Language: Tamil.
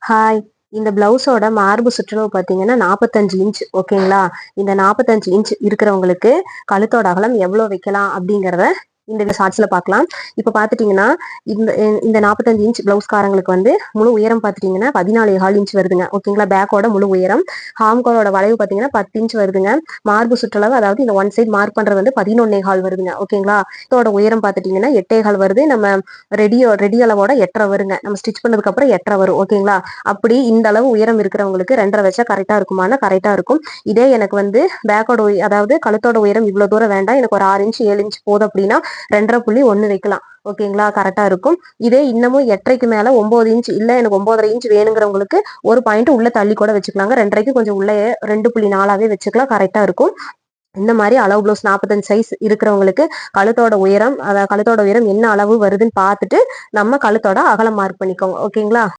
ஹாய். இந்த பிளவுஸோட மார்பு சுற்றளவு பார்த்தீங்கன்னா 45 இன்ச் ஓகேங்களா? இந்த 45 இன்ச் இருக்கிறவங்களுக்கு கழுத்தோட அகலம் எவ்வளோ வைக்கலாம் அப்படிங்கிறத இந்த ஷார்ட்ஸ்ல பார்க்கலாம். இப்போ பார்த்துட்டீங்கன்னா இந்த 45 இன்ச் பிளவுஸ்காரங்களுக்கு வந்து முழு உயரம் பார்த்துட்டீங்கன்னா 14.1/4 இன்ச் வருதுங்க ஓகேங்களா? பேக்கோட முழு உயரம். ஹாம்கோலோட வளைவு பார்த்தீங்கன்னா 10 இன்ச் வருதுங்க. மார்பு சுற்றளவு அதாவது இந்த ஒன் சைட் மார்க் பண்றது வந்து 11.1/4 வருதுங்க ஓகேங்களா? இதோட உயரம் பார்த்துட்டீங்கன்னா 8.1/4 வருது. நம்ம ரெடி அளவோட 8.5 வருங்க. நம்ம ஸ்டிச் பண்ணதுக்கு அப்புறம் 8.5 வரும் ஓகேங்களா? அப்படி இந்த அளவு உயரம் இருக்கிறவங்களுக்கு 2.5 வச்சா கரெக்டா இருக்குமானா கரெக்டா இருக்கும். இதே எனக்கு வந்து பேக்கோட அதாவது கழுத்தோட உயரம் இவ்வளவு தூரம் வேண்டாம், எனக்கு ஒரு 6 இன்ச் 7 இன்ச் போதும் அப்படின்னா 2.5.1 வைக்கலாம் ஓகேங்களா? கரெக்டா இருக்கும். இதே இன்னமும் 8.5க்கு மேல 9 இன்ச் இல்ல எனக்கு 9.5 இன்ச் வேணுங்கிறவங்களுக்கு ஒரு பாயிண்ட் உள்ள தள்ளி கூட வச்சுக்கலாங்க. 2.5க்கு கொஞ்சம் உள்ள 2.4ஆவே வச்சுக்கலாம், கரெக்டா இருக்கும். இந்த மாதிரி அளவு பிளவுஸ் 45 சைஸ் இருக்கிறவங்களுக்கு கழுத்தோட உயரம், அதாவது கழுத்தோட உயரம் என்ன அளவு வருதுன்னு பார்த்துட்டு நம்ம கழுத்தோட அகலம் மார்க் பண்ணிக்கோங்க ஓகேங்களா?